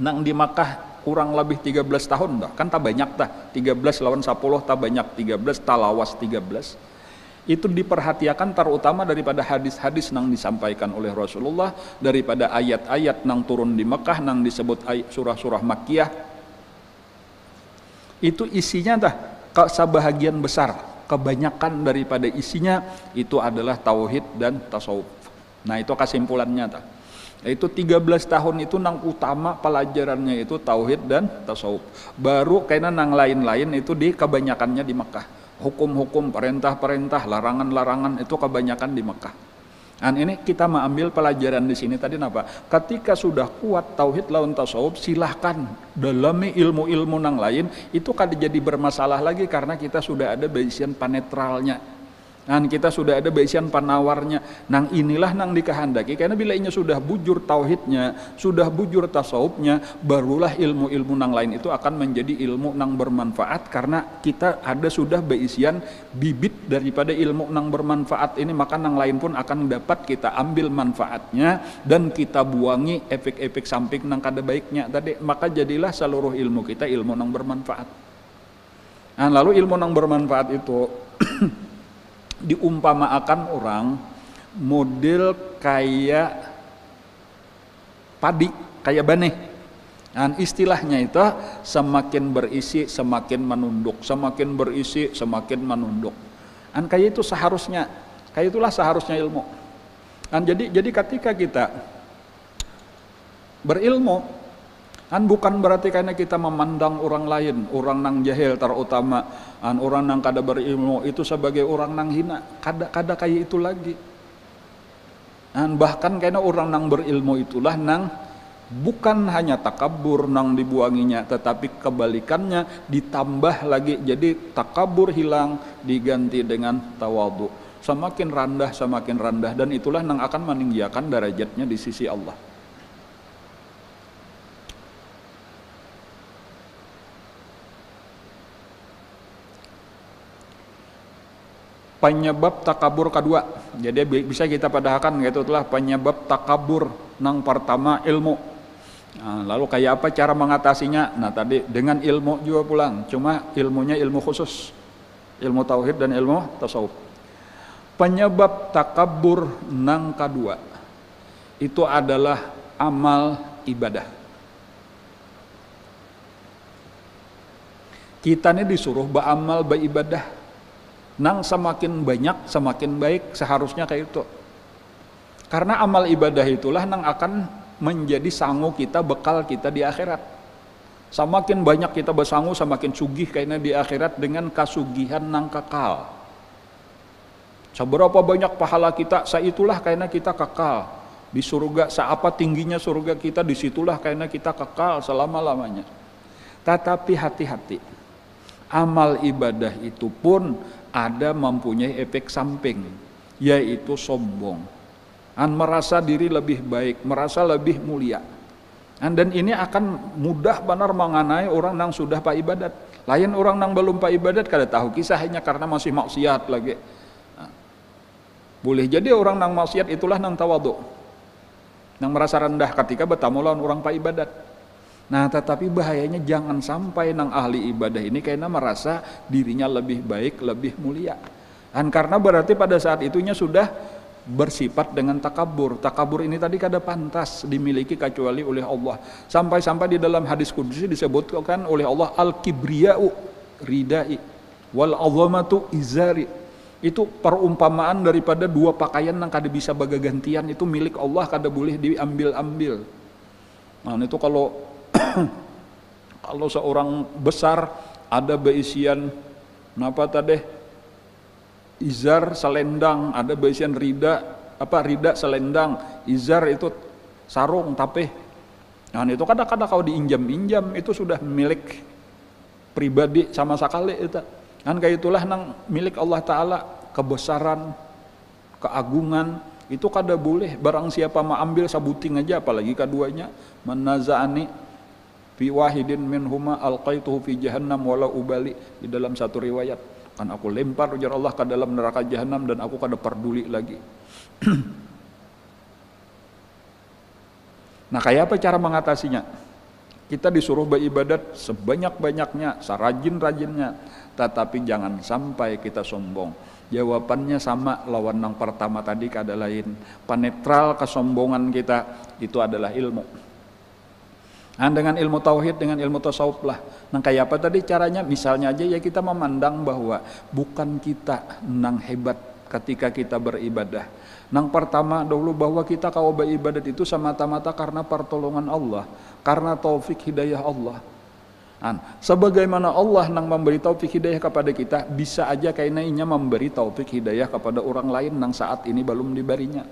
nang di Makkah kurang lebih 13 tahun dah. Kan tak banyak dah. 13 lawan 10 tak banyak 13, tak lawas 13. Itu diperhatikan terutama daripada hadis-hadis nang disampaikan oleh Rasulullah, daripada ayat-ayat nang turun di Makkah nang disebut surah-surah Makkiyah. Itu isinya dah sebahagian besar, kebanyakan daripada isinya itu adalah tauhid dan tasawuf. Nah, itu kesimpulannya dah. Itu 13 tahun itu nang utama pelajarannya itu tauhid dan tasawuf. Baru kayaknya nang lain-lain itu di kebanyakannya di Mekah. Hukum-hukum, perintah-perintah, larangan-larangan itu kebanyakan di Mekah. Dan ini kita mengambil pelajaran di sini tadi apa? Ketika sudah kuat tauhid lawan tasawuf, silahkan dalami ilmu-ilmu nang lain, itu kada jadi bermasalah lagi karena kita sudah ada basian panetralnya. Dan kita sudah ada basian panawarnya. Nang inilah nang dikehendaki, karena bila ini sudah bujur tauhidnya, sudah bujur tasawufnya, barulah ilmu-ilmu nang lain itu akan menjadi ilmu nang bermanfaat karena kita ada sudah basian bibit daripada ilmu nang bermanfaat ini, maka nang lain pun akan dapat kita ambil manfaatnya dan kita buangi efek-efek samping nang kada baiknya tadi. Maka jadilah seluruh ilmu kita ilmu nang bermanfaat. Nah, lalu ilmu nang bermanfaat itu diumpamakan orang model kayak padi, kayak bane. Dan istilahnya itu semakin berisi semakin menunduk, semakin berisi semakin menunduk. Dan kayak itu seharusnya, kayak itulah seharusnya ilmu. Dan jadi ketika kita berilmu, kan bukan berarti karena kita memandang orang lain, orang nang jahil terutama, orang nang kada berilmu itu sebagai orang nang hina, kada kayak itu lagi. Dan bahkan karena orang nang berilmu itulah nang bukan hanya takabur nang dibuanginya, tetapi kebalikannya ditambah lagi, jadi takabur hilang diganti dengan tawadhu. Semakin rendah dan itulah nang akan meninggikan derajatnya di sisi Allah. Penyebab takabur kedua, jadi bisa kita padahkan yaitu itulah penyebab takabur nang pertama ilmu. Nah, lalu kayak apa cara mengatasinya? Nah, tadi dengan ilmu juga pulang, cuma ilmunya ilmu khusus, ilmu tauhid dan ilmu tasawuf. Penyebab takabur nang kedua itu adalah amal ibadah. Kita ini disuruh beramal beribadah. Nang semakin banyak semakin baik, seharusnya kayak itu. Karena amal ibadah itulah nang akan menjadi sangu kita, bekal kita di akhirat. Semakin banyak kita bersangu, semakin sugih kayaknya di akhirat dengan kasugihan nang kekal. Seberapa banyak pahala kita, saitulah kayaknya kita kekal di surga. Seapa tingginya surga kita, disitulah kayaknya kita kekal selama-lamanya. Tetapi hati-hati, amal ibadah itu pun ada mempunyai efek samping, yaitu sombong, merasa diri lebih baik, merasa lebih mulia. Dan ini akan mudah benar mengenai orang yang sudah pak ibadat. Lain orang yang belum pak ibadat kada tahu kisahnya karena masih maksiat lagi. Nah, boleh jadi orang yang maksiat itulah yang tawadhu, yang merasa rendah ketika bertemu lawan orang pak ibadat. Nah, tetapi bahayanya jangan sampai nang ahli ibadah ini karena merasa dirinya lebih baik, lebih mulia. Dan karena berarti pada saat itunya sudah bersifat dengan takabur. Takabur ini tadi kada pantas dimiliki kecuali oleh Allah. Sampai-sampai di dalam hadis qudsi disebutkan oleh Allah al-kibriya'u ridai wal 'azamatu izari. Itu perumpamaan daripada dua pakaian yang kada bisa bagagantian, itu milik Allah, kada boleh diambil-ambil. Nah, itu kalau seorang besar ada beisian apa tadi izar selendang, ada beisian rida selendang, izar itu sarung tapi nah itu kadang-kadang kalau diinjam-injam itu sudah milik pribadi sama sekali itu. Kan kayak itulah nang milik Allah Ta'ala, kebesaran, keagungan Itu kada boleh, barang siapa mau ambil sabuting aja, apalagi keduanya. Manaza'ani fi wahidin minhuma alqaituhu fi jahannam wala ubali, di dalam satu riwayat, kan aku lempar ujar Allah ke dalam neraka jahanam dan aku kada peduli lagi. Nah, kayak apa cara mengatasinya? Kita disuruh beribadat sebanyak-banyaknya, serajin-rajinnya, tetapi jangan sampai kita sombong. Jawabannya sama lawan yang pertama tadi, kada lain. Penetral kesombongan kita itu adalah ilmu. Nah, dengan ilmu tauhid, dengan ilmu tasawuf lah. Nah, kayak apa tadi caranya? Misalnya aja ya kita memandang bahwa bukan kita nang hebat ketika kita beribadah. Nang pertama dahulu bahwa kita kalau beribadat itu semata-mata karena pertolongan Allah, karena taufik hidayah Allah. Sebagaimana Allah nang memberi taufik hidayah kepada kita, bisa aja kainanya memberi taufik hidayah kepada orang lain nang saat ini belum diberinya.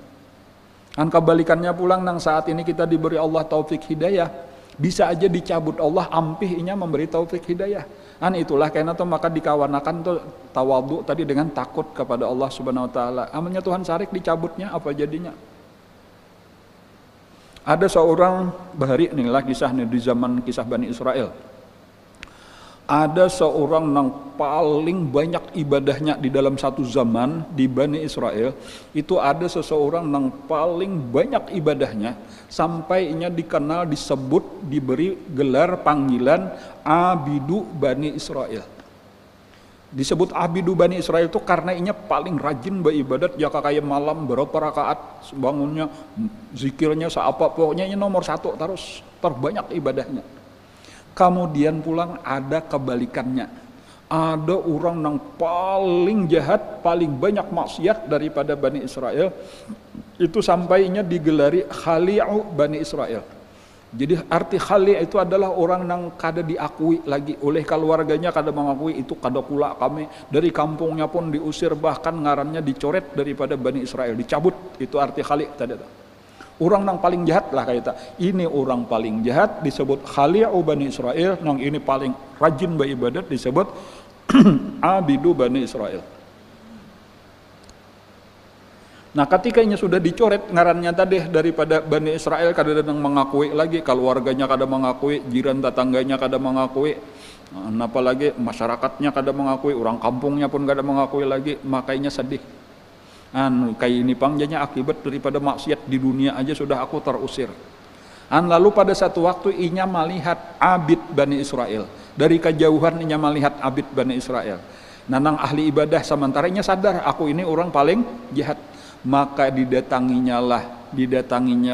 Kebalikannya pulang, nang saat ini kita diberi Allah taufik hidayah, bisa aja dicabut Allah ampihnya memberi taufik hidayah. Itulah karena itu maka dikawanakan tuh tawadhu tadi dengan takut kepada Allah Subhanahu wa taala. Amalnya Tuhan sarik dicabutnya apa jadinya? Ada seorang bahari inilah kisah nih di zaman kisah Bani Israel. Ada seorang yang paling banyak ibadahnya di dalam satu zaman di Bani Israel. Itu ada seseorang yang paling banyak ibadahnya sampainya dikenal, disebut, diberi gelar panggilan Abidu Bani Israel. Disebut Abidu Bani Israel itu karena inya paling rajin beribadat, jaka kayak malam berapa rakaat bangunnya, zikirnya seapa, pokoknya ini nomor satu terbanyak ibadahnya. Kemudian pulang ada kebalikannya. Ada orang yang paling jahat, paling banyak maksiat daripada Bani Israel. Itu sampainya digelari Khali'u Bani Israel. Jadi arti Khali' itu adalah orang yang kada diakui lagi oleh keluarganya, kada mengakui, itu kada kula kami. Dari kampungnya pun diusir, bahkan ngarannya dicoret daripada Bani Israel, dicabut. Itu arti Khali' tadi. Orang yang paling jahat lah kayak ini orang paling jahat disebut Khali'u Bani Israel, yang ini paling rajin beribadat disebut Abidu Bani Israel. Nah, ketika ini sudah dicoret ngarannya tadi daripada Bani Israel, kadang-kadang mengakui lagi, keluarganya kada mengakui, jiran tetangganya kada mengakui, apalagi masyarakatnya kada mengakui, orang kampungnya pun kada mengakui lagi, makanya sedih. Kayak ini pangjanya akibat daripada maksiat di dunia aja sudah aku terusir. Lalu pada satu waktu inya melihat Abid Bani Israel. Dari kejauhan inya melihat Abid Bani Israel. Nanang ahli ibadah, sementara inya sadar aku ini orang paling jahat. Maka didatanginya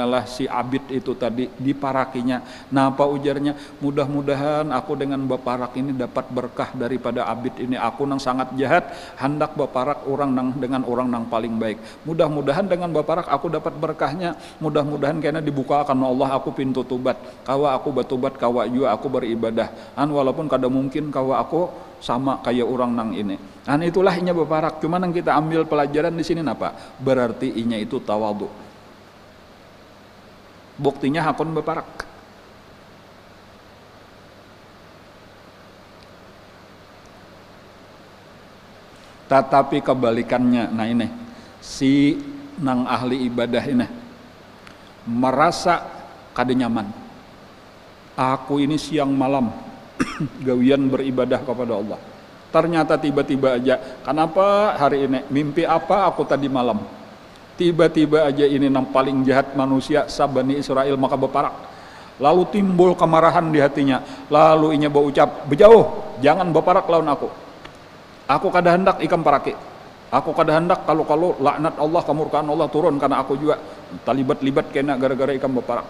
lah si Abid itu tadi, diparakinya. Nah, apa ujarnya? Mudah-mudahan aku dengan baparak ini dapat berkah daripada Abid ini. Aku nang sangat jahat, hendak baparak dengan orang nang paling baik. Mudah-mudahan dengan baparak aku dapat berkahnya. Mudah-mudahan karena dibuka karena Allah aku pintu tobat. Kawa aku bertobat, kawa juga aku beribadah. Walaupun kada mungkin kawa aku sama kayak orang nang ini. Itulah inya baparak. Cuma nang kita ambil pelajaran di sini apa? Berarti inya itu tawadhu. Buktinya hakun baparak. Tetapi kebalikannya, nah ini si nang ahli ibadah ini merasa kada nyaman. Aku ini siang malam gawian beribadah kepada Allah. Ternyata tiba-tiba aja, kenapa hari ini mimpi apa aku tadi malam? Tiba-tiba aja ini yang paling jahat manusia Bani Israel maka berparak. Lalu timbul kemarahan di hatinya. Lalu inya berucap, berjauh, jangan berparak lawan aku. Aku kada hendak ikam paraki. Aku kada hendak kalau laknat Allah, kemurkaan Allah turun karena aku juga talibat-libat kena gara-gara ikam berparak.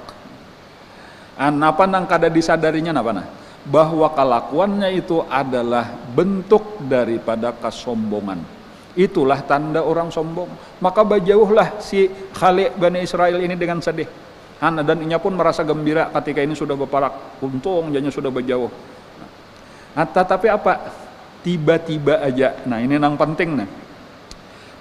Apa nang kada disadarinya apa? Bahwa kelakuannya itu adalah bentuk daripada kesombongan. Itulah tanda orang sombong. Maka berjauhlah si Khali' Bani Israel ini dengan sedih. Dan inya pun merasa gembira ketika ini sudah berparak. Untung jadinya sudah berjauh. Tetapi apa? Tiba-tiba aja. Nah, ini yang penting nih.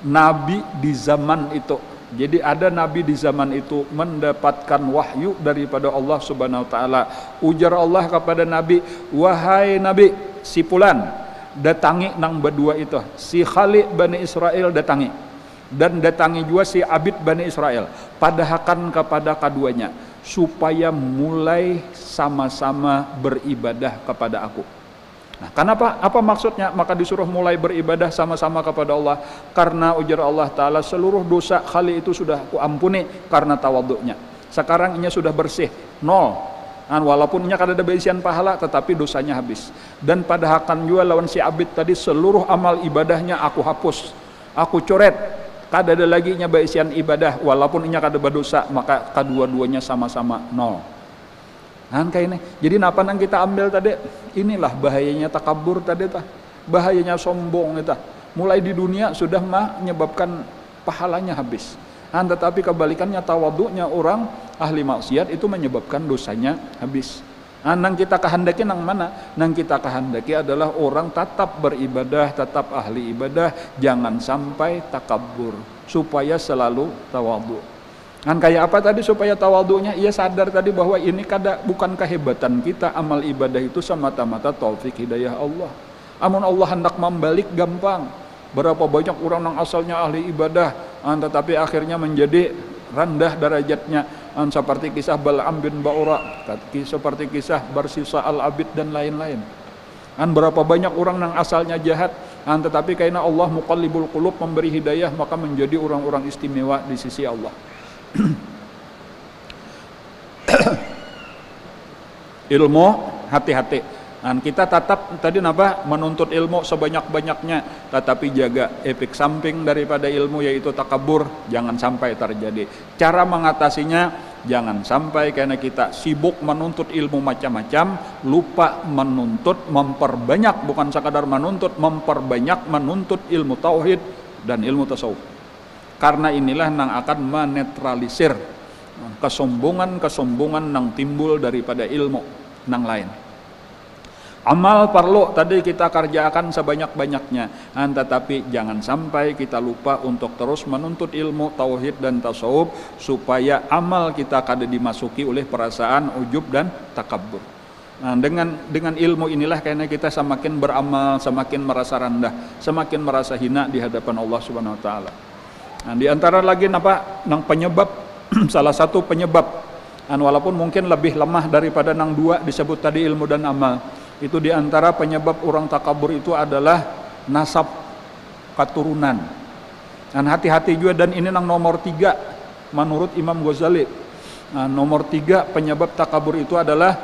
Nabi di zaman itu. Jadi ada nabi di zaman itu mendapatkan wahyu daripada Allah Subhanahu wa taala. Ujar Allah kepada nabi, "Wahai nabi, si fulan, datangi nang berdua itu, si Khali' Bani Israel datangi. Dan datangi juga si abid Bani Israel, padahakan kepada keduanya supaya mulai sama-sama beribadah kepada aku. Nah, kenapa? Apa maksudnya? Maka disuruh mulai beribadah sama-sama kepada Allah, karena ujar Allah Ta'ala, seluruh dosa kali itu sudah aku ampuni karena tawaduknya. Sekarang inya sudah bersih, nol. Walaupun inya kada ada beisian pahala, tetapi dosanya habis. Dan padahakan juga lawan si abid tadi, seluruh amal ibadahnya aku hapus, aku coret. Kada ada lagi nya baisian ibadah, walaupun inya kada berdosa, maka kedua-duanya sama-sama nol. Kayak ini. Jadi napa nang kita ambil tadi? Inilah bahayanya takabur tadi tah. Bahayanya sombong itu. Mulai di dunia sudah menyebabkan pahalanya habis. Tetapi kebalikannya tawaduknya orang ahli maksiat itu menyebabkan dosanya habis. Nang kita kehendaki nang mana? Nang kita kehendaki adalah orang tetap beribadah, tetap ahli ibadah, jangan sampai takabur, supaya selalu tawadhu. Kayak apa tadi supaya tawadhunya? Ia sadar tadi bahwa ini bukan kehebatan kita, amal ibadah itu semata-mata taufik hidayah Allah. Amun Allah hendak membalik gampang. Berapa banyak orang yang asalnya ahli ibadah, tetapi akhirnya menjadi rendah derajatnya, seperti kisah Bal'am bin Ba'ura, seperti kisah Barsisa al-Abid dan lain-lain. Berapa banyak orang yang asalnya jahat, tetapi karena Allah muqallibul qulub, memberi hidayah, maka menjadi orang-orang istimewa di sisi Allah. Ilmu, hati-hati. Kita tetap tadi menuntut ilmu sebanyak-banyaknya, tetapi jaga efek samping daripada ilmu, yaitu takabur, jangan sampai terjadi. Cara mengatasinya, jangan sampai karena kita sibuk menuntut ilmu macam-macam, lupa menuntut, memperbanyak, bukan sekadar menuntut, memperbanyak menuntut ilmu tauhid dan ilmu tasawuf. Karena inilah yang akan menetralisir kesombongan yang timbul daripada ilmu yang lain. Amal perlu tadi kita kerjakan sebanyak-banyaknya, tetapi jangan sampai kita lupa untuk terus menuntut ilmu tauhid dan tasawuf, supaya amal kita kada dimasuki oleh perasaan ujub dan takabur. Dengan ilmu inilah karena kita semakin beramal, semakin merasa rendah, semakin merasa hina di hadapan Allah Subhanahu wa taala. Di antara lagi nang penyebab salah satu penyebab, walaupun mungkin lebih lemah daripada nang dua disebut tadi ilmu dan amal, itu diantara penyebab orang takabur itu adalah nasab, keturunan. Dan hati-hati juga, dan ini nang nomor 3 menurut Imam Ghazali. Nomor 3 penyebab takabur itu adalah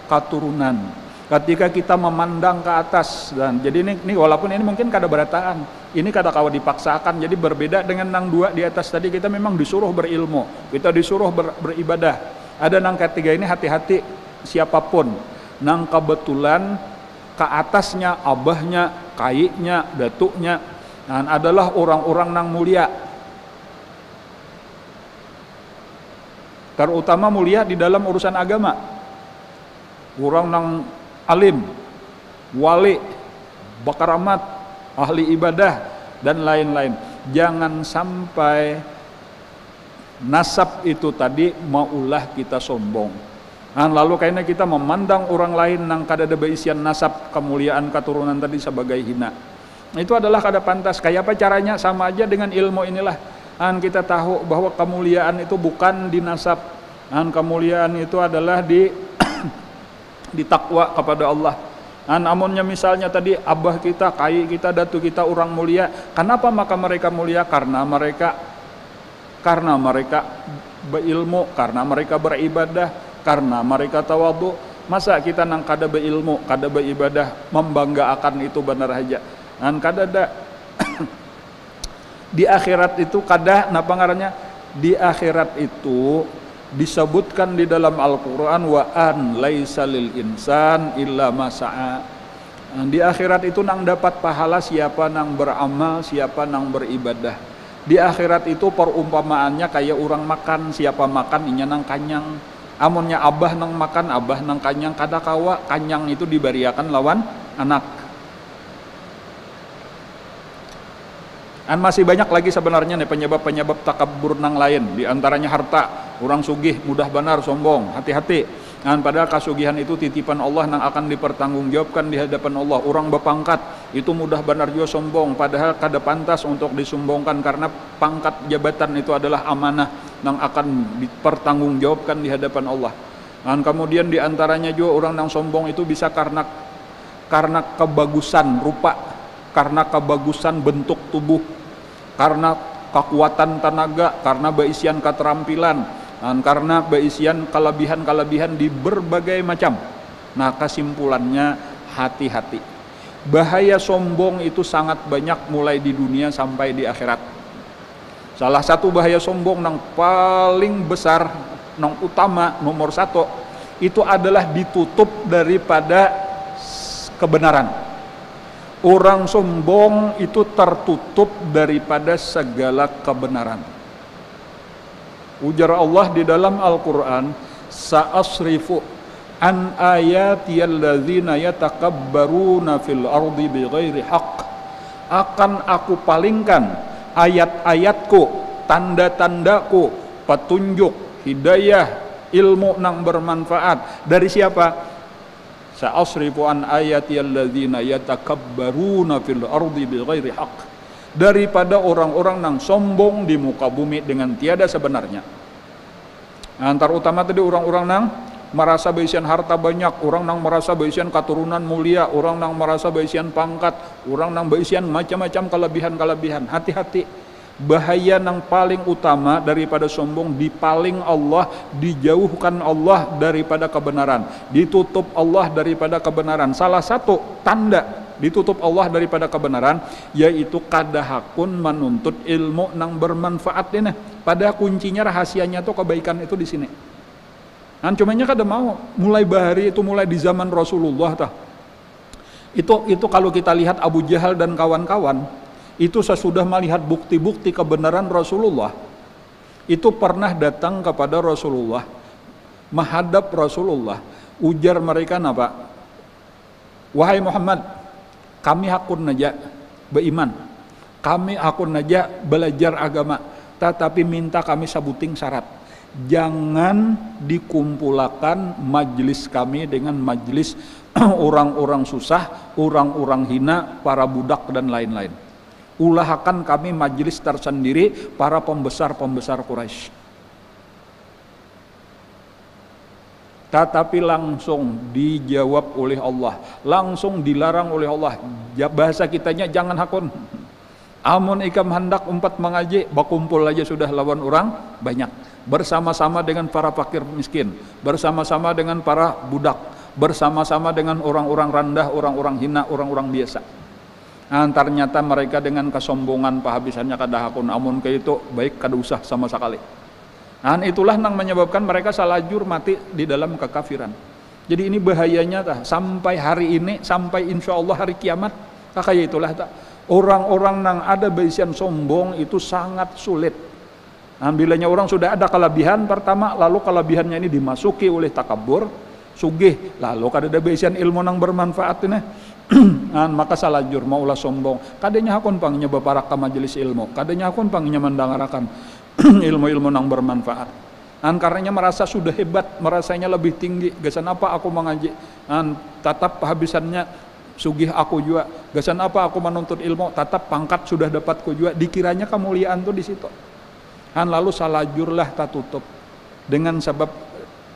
keturunan. Ketika kita memandang ke atas, dan jadi ini walaupun ini mungkin kada berataan, ini kada kawa dipaksakan, jadi berbeda dengan nang 2 di atas tadi. Kita memang disuruh berilmu, kita disuruh beribadah. Ada nang ketiga ini, hati-hati siapapun nang kebetulan ke atasnya, abahnya, kayiknya, datuknya adalah orang-orang nang mulia, terutama mulia di dalam urusan agama, orang nang alim, wali, bakaramat, ahli ibadah dan lain-lain. Jangan sampai nasab itu tadi maulah kita sombong. Lalu karena kita memandang orang lain nang kada ada beisian nasab, kemuliaan, keturunan tadi sebagai hina. Itu adalah kada pantas. Kayak apa caranya? Sama aja dengan ilmu inilah. Kita tahu bahwa kemuliaan itu bukan di nasab. Kemuliaan itu adalah di takwa kepada Allah. Namunnya misalnya tadi abah kita, kai kita, datu kita orang mulia. Kenapa maka mereka mulia? Karena mereka berilmu, karena mereka beribadah, karena mereka tawadhu. Masa kita nang kada berilmu, kada beribadah, membanggakan itu benar aja. Kada ada di akhirat itu kada napa ngarannya? Di akhirat itu disebutkan di dalam Al-Qur'an, wa an laisa lil insan illa ma sa'a. Di akhirat itu nang dapat pahala siapa nang beramal, siapa nang beribadah. Di akhirat itu perumpamaannya kayak orang makan, siapa makan inya nang kanyang. Amunnya abah nang makan, abah nang kanyang, kada kawa kanyang itu dibariakan lawan anak. Masih banyak lagi sebenarnya nih penyebab-penyebab takabur nang lain. Di antaranya harta, orang sugih mudah benar sombong, hati-hati. Dan padahal kasugihan itu titipan Allah yang akan dipertanggungjawabkan di hadapan Allah. Orang berpangkat itu mudah benar juga sombong, padahal kada pantas untuk disombongkan karena pangkat jabatan itu adalah amanah yang akan dipertanggungjawabkan di hadapan Allah. Dan kemudian diantaranya juga orang yang sombong itu bisa karena kebagusan rupa, karena kebagusan bentuk tubuh, karena kekuatan tenaga, karena beisian keterampilan, dan karena beisian kelebihan-kelebihan di berbagai macam. Nah, kesimpulannya hati-hati. Bahaya sombong itu sangat banyak mulai di dunia sampai di akhirat. Salah satu bahaya sombong yang paling besar, yang utama, nomor satu, itu adalah ditutup daripada kebenaran. Orang sombong itu tertutup daripada segala kebenaran. Ujar Allah di dalam Al-Quran, sa'asrifu an ayati alladzina yatakabbaruna fil ardi bighairi haqq. Akan aku palingkan ayat-ayatku, tanda-tandaku, petunjuk, hidayah, ilmu nang bermanfaat. Dari siapa? Sa'asrifu an ayati alladzina yatakabbaruna fil ardi bighairi haqq. Daripada orang-orang yang sombong di muka bumi dengan tiada sebenarnya. Antar utama tadi orang-orang yang merasa beisian harta banyak, orang yang merasa beisian keturunan mulia, orang yang merasa beisian pangkat, orang yang beisian macam-macam kelebihan-kelebihan. Hati-hati. Bahaya yang paling utama daripada sombong, dipaling Allah, dijauhkan Allah daripada kebenaran, ditutup Allah daripada kebenaran. Salah satu tanda ditutup Allah daripada kebenaran yaitu kadahakun menuntut ilmu nang bermanfaat ini. Pada kuncinya, rahasianya tuh kebaikan itu di sini. Nah, cumanya kada mau mulai bahari itu, mulai di zaman Rasulullah tah. Itu kalau kita lihat Abu Jahal dan kawan-kawan, itu sesudah melihat bukti-bukti kebenaran Rasulullah, itu pernah datang kepada Rasulullah, menghadap Rasulullah, ujar mereka apa? Wahai Muhammad, kami hakun naja beriman, kami hakun naja belajar agama, tetapi minta kami sabuting syarat, jangan dikumpulakan majlis kami dengan majlis orang-orang susah, orang-orang hina, para budak dan lain-lain. Ulahakan kami majlis tersendiri para pembesar-pembesar Quraisy. Tetapi langsung dijawab oleh Allah, langsung dilarang oleh Allah. Bahasa kitanya jangan hakun. Amun ikam hendak umpat mengaji, berkumpul aja sudah lawan orang banyak. Bersama-sama dengan para fakir miskin, bersama-sama dengan para budak, bersama-sama dengan orang-orang rendah, orang-orang hina, orang-orang biasa. Nah, ternyata mereka dengan kesombongan pahabisannya kada hakun, amun ke itu baik kada usah sama sekali. Nah, itulah yang menyebabkan mereka salajur mati di dalam kekafiran. Jadi ini bahayanya tah, sampai hari ini, sampai insya Allah hari kiamat, kayak itulah tah. Orang-orang yang ada baisian sombong itu sangat sulit. Nah, bilanya orang sudah ada kelebihan pertama, lalu kelebihannya ini dimasuki oleh takabur, sugih, lalu kada ada baisian ilmu yang bermanfaat ini. Maka salajur maulah sombong. Kadanya hakun pangnya beparak ke majelis ilmu, kadanya hakun pangnya mendangarakan ilmu-ilmu yang bermanfaat. Karenanya merasa sudah hebat, merasanya lebih tinggi. Gasan apa aku mengaji? Tatap habisannya sugih aku juga. Gasan apa aku menuntut ilmu? Tatap pangkat sudah dapatku juga. Dikiranya kemuliaan tuh di situ. Lalu salajurlah tak tutup dengan sebab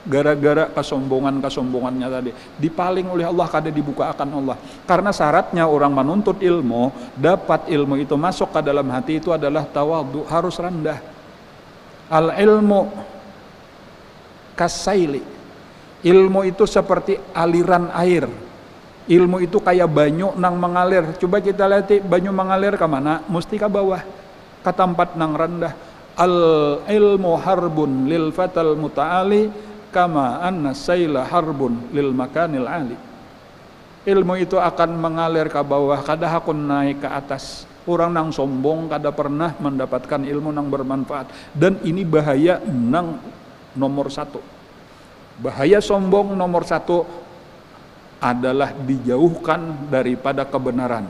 gara-gara kesombongannya tadi, dipaling oleh Allah, kada dibuka akan Allah. Karena syaratnya orang menuntut ilmu, dapat ilmu itu masuk ke dalam hati itu adalah tawadhu, harus rendah. Al ilmu kasaili, ilmu itu seperti aliran air. Ilmu itu kayak banyu nang mengalir. Coba kita lihat banyu mengalir ke mana? Mesti ke bawah, ke tempat nang rendah. Al ilmu harbun lil fatal muta'ali kama anna sayla harbun lil makanil ali. Ilmu itu akan mengalir ke bawah, kada hakun naik ke atas. Orang nang sombong kada pernah mendapatkan ilmu nang bermanfaat. Dan ini bahaya nang nomor satu. Bahaya sombong nomor satu adalah dijauhkan daripada kebenaran,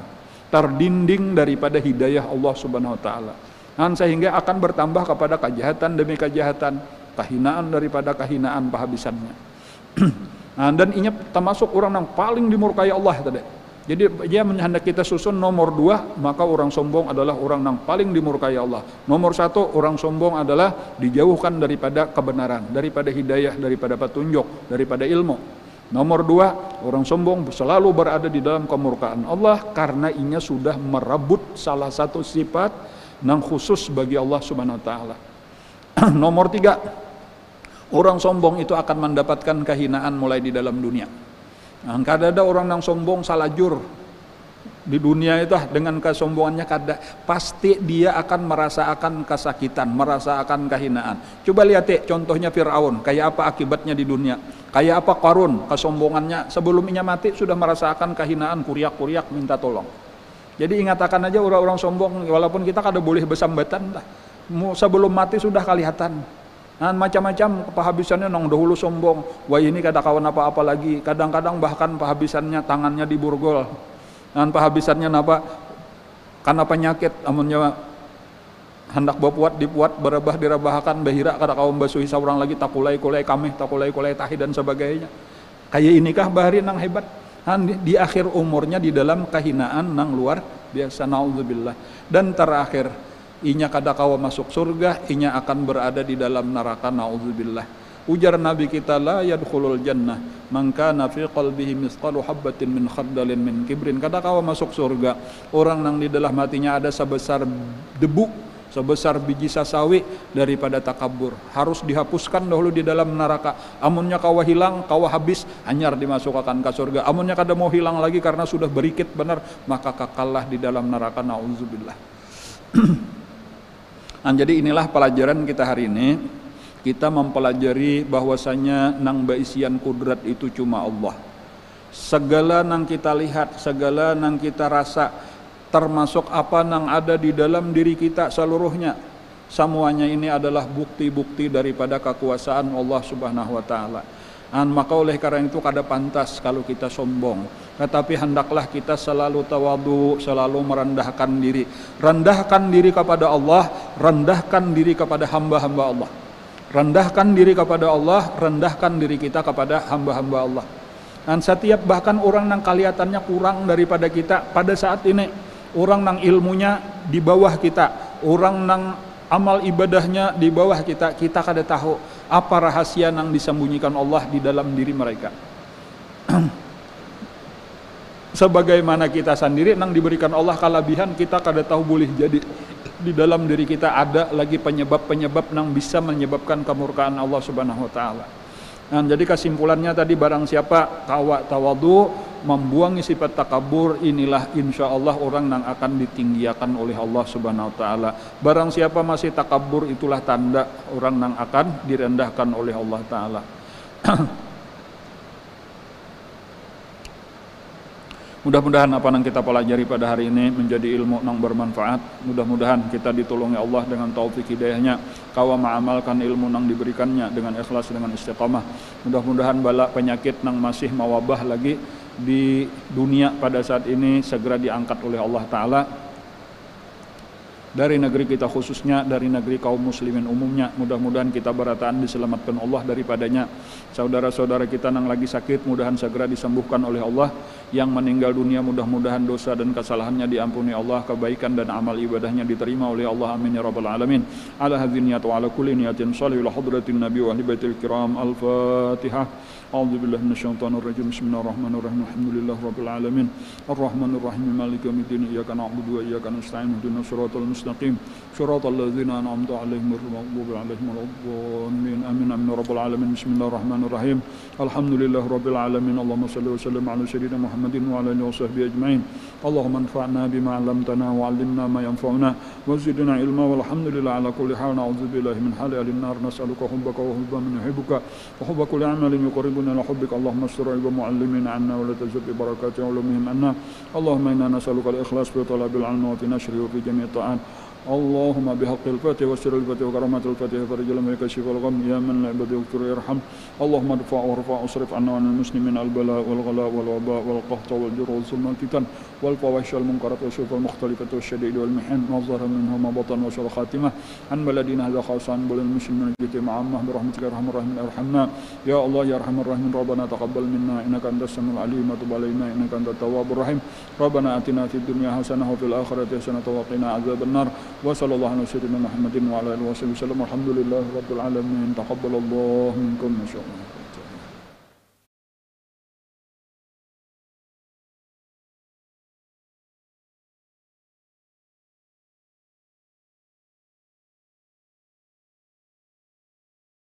terdinding daripada hidayah Allah Subhanahu wa taala. Dan sehingga akan bertambah kepada kejahatan demi kejahatan, kehinaan daripada kehinaan pahabisannya. Nah, dan inya termasuk orang yang paling dimurkai Allah tadi. Jadi dia hendak kita susun nomor 2, maka orang sombong adalah orang yang paling dimurkai Allah. Nomor 1, orang sombong adalah dijauhkan daripada kebenaran, daripada hidayah, daripada petunjuk, daripada ilmu. Nomor 2, orang sombong selalu berada di dalam kemurkaan Allah karena inya sudah merebut salah satu sifat yang khusus bagi Allah Subhanahu wa taala. Nomor 3, orang sombong itu akan mendapatkan kehinaan mulai di dalam dunia. Nah, kada ada orang yang sombong salajur di dunia itu dengan kesombongannya kada, pasti dia akan merasakan kesakitan, merasakan kehinaan. Coba lihat contohnya Firaun, kayak apa akibatnya di dunia, kayak apa Qarun, kesombongannya sebelumnya mati sudah merasakan kehinaan, kuriak-kuriak minta tolong. Jadi ingatkan aja orang-orang sombong, walaupun kita kada boleh bersambatan lah, sebelum mati sudah kelihatan. Nah, macam-macam kehabisannya nong dahulu sombong, wah ini kada kawan apa-apa lagi, kadang-kadang bahkan kehabisannya tangannya diborgol. Dan kehabisannya napa? Karena penyakit, amunnya hendak dipuat berabah dirabahakan bahira kada kawan basuhi saurang lagi takulai-kulai kameh, takulai-kulai tahi dan sebagainya. Kayak inikah bahari nang hebat? Di akhir umurnya di dalam kehinaan nang luar biasa, naudzubillah. Dan terakhir, inya kada kawa masuk surga, inya akan berada di dalam neraka, naudzubillah. Ujar Nabi kita, la yadkhulul jannah man kana fi qalbihi mithqalu habatin min khardalin min kibrin. Kada kawa masuk surga orang nang di dalam hatinya ada sebesar debu, sebesar biji sasawi daripada takabur. Harus dihapuskan dahulu di dalam neraka. Amunnya kawa hilang, kawa habis, anyar dimasukkan ke surga. Amunnya kada mau hilang lagi karena sudah berikit benar, maka kekallah di dalam neraka, naudzubillah. Nah, jadi inilah pelajaran kita hari ini. Kita mempelajari bahwasanya nang baisian kudrat itu cuma Allah. Segala nang kita lihat, segala nang kita rasa, termasuk apa nang ada di dalam diri kita seluruhnya, semuanya ini adalah bukti-bukti daripada kekuasaan Allah Subhanahu wa taala. Maka oleh karena itu kada pantas kalau kita sombong. Tetapi hendaklah kita selalu tawadu, selalu merendahkan diri. Rendahkan diri kepada Allah, rendahkan diri kepada hamba-hamba Allah. Rendahkan diri kepada Allah, rendahkan diri kita kepada hamba-hamba Allah. Dan setiap bahkan orang yang kelihatannya kurang daripada kita pada saat ini, orang yang ilmunya di bawah kita, orang yang amal ibadahnya di bawah kita, kita kada tahu apa rahasia yang disembunyikan Allah di dalam diri mereka. Sebagaimana kita sendiri yang diberikan Allah kelebihan, kita kada tahu boleh jadi di dalam diri kita ada lagi penyebab-penyebab yang bisa menyebabkan kemurkaan Allah Subhanahu wa taala. Nah, jadi kesimpulannya tadi, barang siapa kawa tawadu, membuangi sifat takabur, inilah insya Allah orang yang akan ditinggiakan oleh Allah Subhanahu wa taala. Barang siapa masih takabur, itulah tanda orang yang akan direndahkan oleh Allah taala. Mudah-mudahan apa yang kita pelajari pada hari ini menjadi ilmu yang bermanfaat. Mudah-mudahan kita ditolongi Allah dengan taufik hidayahnya, kawa mengamalkan ilmu yang diberikannya dengan ikhlas, dengan istiqamah. Mudah-mudahan bala penyakit yang masih mewabah lagi di dunia pada saat ini segera diangkat oleh Allah Ta'ala dari negeri kita khususnya, dari negeri kaum muslimin umumnya. Mudah-mudahan kita berataan diselamatkan Allah daripadanya. Saudara-saudara kita yang lagi sakit, mudahan segera disembuhkan oleh Allah. Yang meninggal dunia, mudah-mudahan dosa dan kesalahannya diampuni Allah, kebaikan dan amal ibadahnya diterima oleh Allah, amin ya rabbal alamin. Ala hadzin niyat wa ala kulli niyatin shalih ila hadratin nabi wa ahli baitil kiram. Al-Fatihah. A'udzu billahi minasyaitonir rajim. Bismillahirrahmanirrahim. Alhamdulillahi rabbil alamin. Arrahmanir rahim. Maliki yaumiddin. Iyyaka na'budu wa iyyaka nasta'in. Ihdinas siratal mustaqim. Siratal ladzina an'amta 'alaihim ghairil maghdubi 'alaihim waladdallin. Amin amin ya rabbal alamin. Bismillahirrahmanirrahim. Alhamdulillahi rabbil alamin. Allahumma shalli wa sallim ala sayyidina Muhammadin wa ala alihi washabbihi ajmain. Allahumma anfa'na bima 'allamtana wa 'allimna ma yanfa'una wa zidna ilma walhamdulillah ala kulli hal. Na'udzu billahi min hali al-nar. Nas'aluka hubbaka wa hubba man yuhibbuka wa hubba kulli 'amalin yuqarribuna ila hubbika. Allahumma astur 'aiba mu'allimina 'anna wa la tazid bi barakati 'ulumihim 'anna. Allahumma inna nas'aluka al-ikhlas fi talabil 'ilmi wa fi nashri wa fi jami' ta'at. اللهم بحق الفاتح وسر الفاتح وكرامات الفاتح فرج لم يكشف الغم يا من لا يعبد يغفر يرحم اللهم ادفع وارفع واصرف عنا وعن المسلمين البلاء والغلاء والوباء والقحط والجر والظلم والفتن والفواحش والمنكرات والشرك المختلفة والشدائد والمحن ما ظهر منها ما بطن وشر خاتمة عن بلدنا هذا خاصة عن بلد المسلمين جميعا عامة برحمتك يا ارحم الراحمين ارحمنا يا الله يا ارحم الراحمين ربنا تقبل منا انك انت السميع العليم وتب علينا انك انت التواب الرحيم ربنا اتنا في الدنيا حسنة وفي الآخرة حسنة وقنا عذاب النار وصلى الله على سيدنا محمد وعلى اله وصحبه وسلم والحمد لله رب العالمين تقبل الله منكم ما شاء الله.